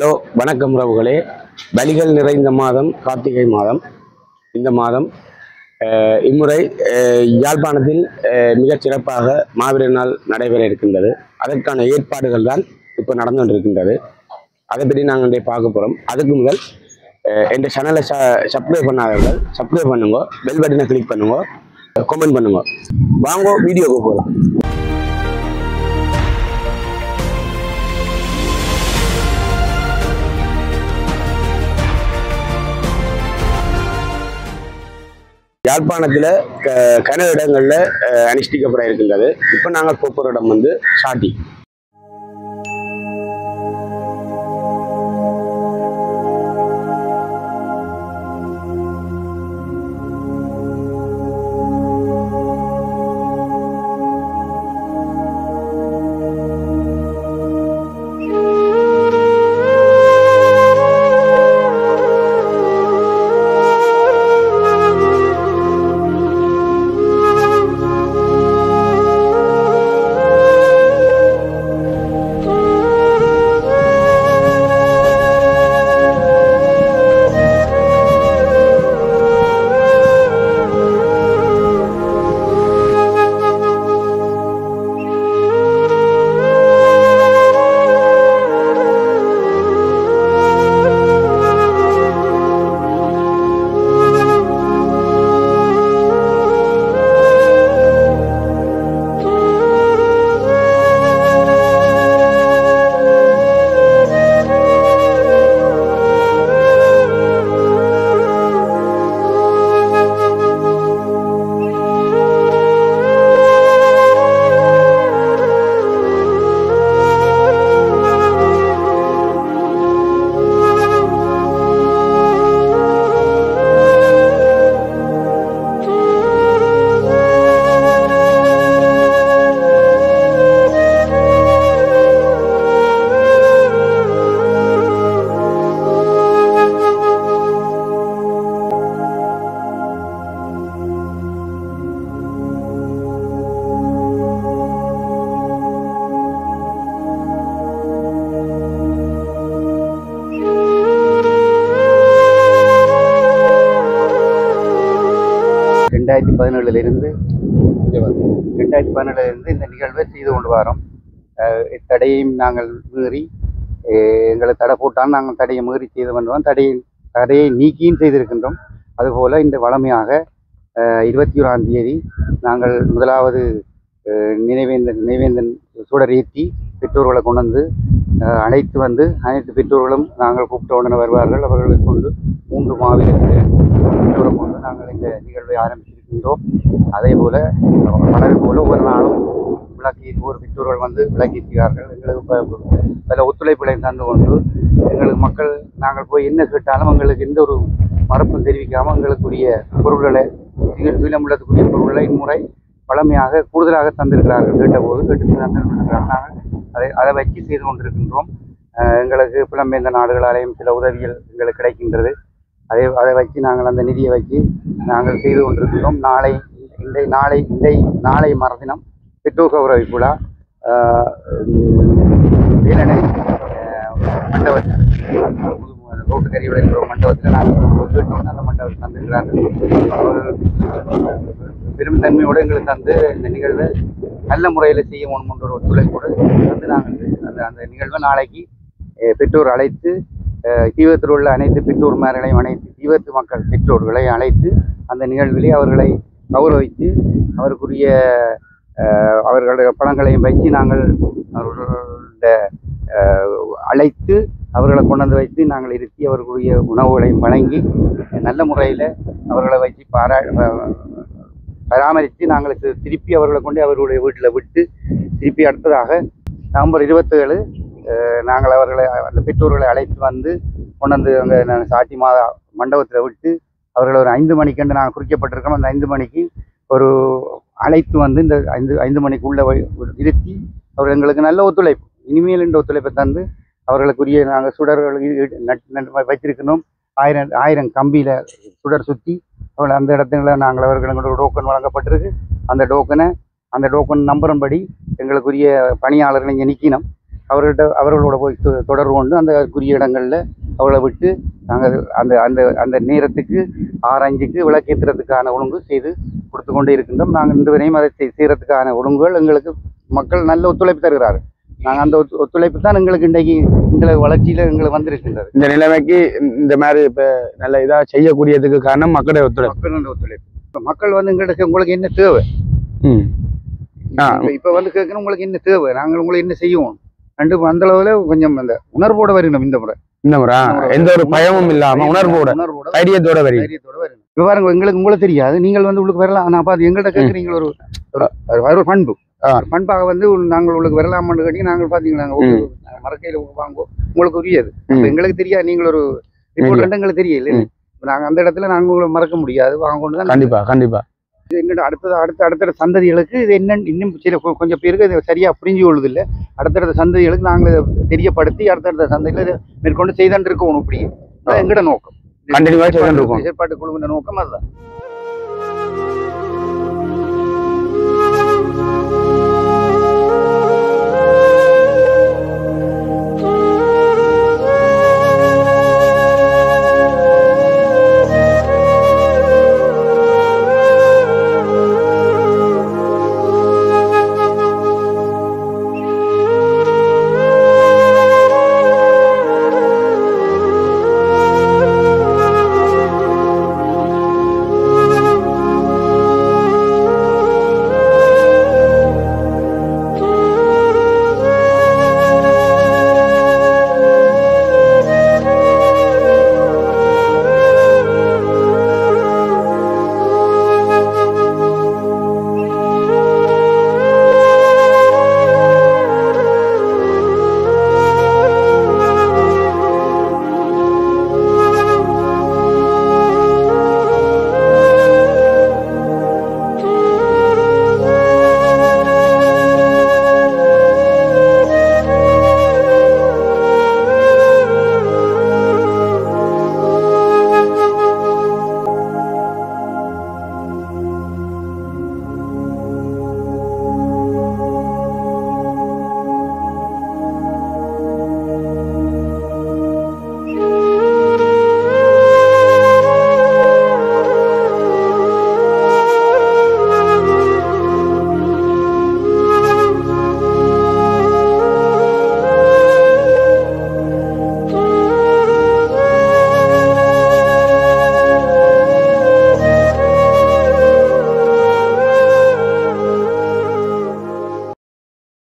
Hello வணக்கம் உறவுகளே. பலிகள் நிறைந்த மாதம் கார்த்திகை மாதம். இந்த மாதம் இம்முறை யாழ்ப்பாணத்தில் மிகச் சிறப்பாக மாவீரர் நாள் நடைபெற இருக்கின்றது. அதற்கான ஏற்பாடுகள் தான் இப்போ நடந்து கொண்டிருக்கின்றது. அதை பற்றி நாங்கள் இன்றைய பார்க்க போகிறோம். அதுக்கு முதல் எந்த சேனலை சப்ஸ்கிரைப் பண்ணாதவர்கள் சப்ஸ்கிரைப் பண்ணுங்க, பெல் பட்டனை கிளிக் பண்ணுங்க, கமெண்ட் பண்ணுங்க. வாங்க வீடியோக்கு போகலாம். யாழ்ப்பாணத்தில் கன இடங்களில் அனுஷ்டிக்கப்பட இருக்கின்றது. இப்போ நாங்கள் போகிற இடம் வந்து சாட்டி. ரெண்டாயிரத்தி பதினேழுலேருந்து இந்த நிகழ்வை செய்து கொண்டு வரோம். தடையையும் நாங்கள் மீறி எங்களை தடை போட்டால் நாங்கள் தடையை மீறி செய்து கொண்டோம். தடையை நீக்கியும் செய்திருக்கின்றோம். அதுபோல் இந்த வளமையாக 21ஆம் தேதி நாங்கள் முதலாவது நினைவேந்தன் சுடர் ஏற்றி பெற்றோர்களை கொண்டு வந்து அனைத்து பெற்றோர்களும் நாங்கள் கூப்பிட்ட உடனே வருவார்கள். அவர்களை கொண்டு 3 மாவீரர்களை பெற்றோரை கொண்டு நாங்கள் இந்த நிகழ்வை ஆரம்பித்திருக்கின்றோம். அதே போல் பலரை போல ஒவ்வொரு நாளும் ஒவ்வொரு பெற்றோர்கள் வந்து விளக்கியிருக்கிறார்கள். எங்களுக்கு பல ஒத்துழைப்புகளை தந்து கொண்டு எங்களுக்கு மக்கள் நாங்கள் போய் என்ன கேட்டாலும் எங்களுக்கு எந்த ஒரு மறுப்பும் தெரிவிக்காமல் எங்களுக்குரிய பொருள்களை உள்ளத்துக்குரிய பொருள்களை இம்முறை பழமையாக கூடுதலாக தந்திருக்கிறார்கள். கேட்டு தந்திருக்கிறார்கள். நாங்கள் அதை வச்சு செய்து கொண்டிருக்கின்றோம். எங்களுக்கு புலம்பெயர்ந்த நாடுகளாலேயும் சில உதவிகள் எங்களுக்கு கிடைக்கின்றது. அதை வச்சு நாங்கள் அந்த நிதியை வச்சு நாங்கள் செய்து கொண்டிருக்கின்றோம். நாளை மறுதினம் பெற்றோர் கௌரவி விழா வேலனை மண்டபத்தில் ரோட்டுக்கறியோட இருக்கிற மண்டபத்தில் நாங்கள் அந்த மண்டபத்தில் தந்திருக்கிறார்கள். பெருந்தன்மையோடு எங்களுக்கு தந்து இந்த நிகழ்வை நல்ல முறையில் செய்ய வேணுமென்ற ஒரு ஒத்துழைப்போடு வந்து நாங்கள் அந்த நிகழ்வை நாளைக்கு பெற்றோர் அழைத்து தீவத்தில் உள்ள அனைத்து பெற்றோர்மார்களையும் அனைத்து தீவத்து மக்கள் பெற்றோர்களை அழைத்து அந்த நிகழ்விலே அவர்களை கௌரவித்து அவர்களுடைய அவர்களுடைய பணங்களையும் வைத்து நாங்கள் அவர்களுடைய அழைத்து அவர்களை கொண்டு வைத்து நாங்கள் இருத்தி அவர்களுடைய உணவுகளையும் வழங்கி நல்ல முறையில் அவர்களை வைத்து பராமரித்து நாங்கள் திருப்பி அவர்களை கொண்டு அவர்களுடைய வீட்டில் விட்டு திருப்பி அடுத்ததாக நவம்பர் 27 நாங்கள் அவர்களை அந்த பெற்றோர்களை அழைத்து வந்து கொண்டு அங்கே சாட்டி மண்டபத்தில் விட்டு அவர்களை ஒரு 5 மணிக்கென்று நாங்கள் குறிக்கப்பட்டிருக்கோம். அந்த 5 மணிக்கு ஒரு அழைத்து வந்து இந்த 5 மணிக்குள்ளே இருத்தி அவர்கள் எங்களுக்கு நல்ல ஒத்துழைப்பு இனிமேல் என்ற ஒத்துழைப்பை தந்து அவர்களுக்குரிய நாங்கள் சுடர்கள் வைத்திருக்கணும். 1000 கம்பியில் சுடர் சுற்றி அவர்கள் அந்த இடத்துல நாங்கள் அவர்களுக்கு டோக்கன் வழங்கப்பட்டிருக்கு. அந்த டோக்கன் நம்பரின்படி எங்களுக்குரிய பணியாளர்கள் இங்கே நிற்கணும். அவர்களோட போய் தொடர்பு கொண்டு அந்த குறிய இடங்களில் அவளை விட்டு நாங்கள் அந்த அந்த அந்த நேரத்துக்கு 6:05க்கு விளக்கேற்றுறதுக்கான ஒழுங்கு செய்து கொடுத்து கொண்டே இருக்கின்றோம். நாங்கள் இன்று வரையும் அதை செய்கிறதுக்கான ஒழுங்குகள் எங்களுக்கு மக்கள் நல்ல ஒத்துழைப்பு தருகிறார்கள். நாங்கள் அந்த ஒத்துழைப்பு தான் எங்களுக்கு இன்றைக்கு எங்களுக்கு வளர்ச்சியில் எங்களுக்கு வந்திருக்கின்றது. இந்த நிலைமைக்கு இந்த மாதிரி இப்போ நல்ல இதாக செய்யக்கூடியதுக்கு காரணம் மக்களுடைய ஒத்துழைப்பு. மக்களோட ஒத்துழைப்பு. இப்போ மக்கள் வந்து எங்களுக்கு உங்களுக்கு என்ன தேவை, இப்போ வந்து கேட்கணும் உங்களுக்கு என்ன தேவை, நாங்கள் உங்களுக்கு என்ன செய்வோம் ரெண்டு அந்த அளவுல கொஞ்சம் அந்த உணர்வோட வரணும். இந்த முறை எந்த ஒரு பயமும் இல்லாம உணர்வோட தைரியத்தோட வரணும். இப்போ பாருங்க உங்களுக்கு தெரியாது, நீங்கள் வந்து உங்களுக்கு வரலாம். நான் பார்த்து எங்கள்கிட்ட கேட்குறீங்க ஒரு பண்பு பண்பாக வந்து நாங்கள் உங்களுக்கு வரலாமான்னு கேட்டீங்க. நாங்கள் பார்த்தீங்கன்னா மரக்கையில் வாங்குவோம் உங்களுக்கு உரியது. எங்களுக்கு தெரியாது, நீங்கள் ஒரு ரிப்போர்ட் ரெண்டு எங்களுக்கு தெரியல. நாங்கள் அந்த இடத்துல நாங்கள் உங்களை மறக்க முடியாது வாங்க கொண்டு தான். கண்டிப்பா எங்கிட்ட அடுத்த சந்ததிகளுக்கு இது என்ன இன்னும் சில கொஞ்சம் பேருக்கு இது சரியா புரிஞ்சு கொள்ளுது இல்லை. அடுத்தடுத்த சந்ததிகளுக்கு நாங்கள் இதை தெரியப்படுத்தி அடுத்தடுத்த சந்ததிகளை இதை மேற்கொண்டு செய்தாண்டு இருக்கணும். இப்படி எங்கட நோக்கம், செயற்பாட்டு குழுவின் நோக்கம் அதுதான்.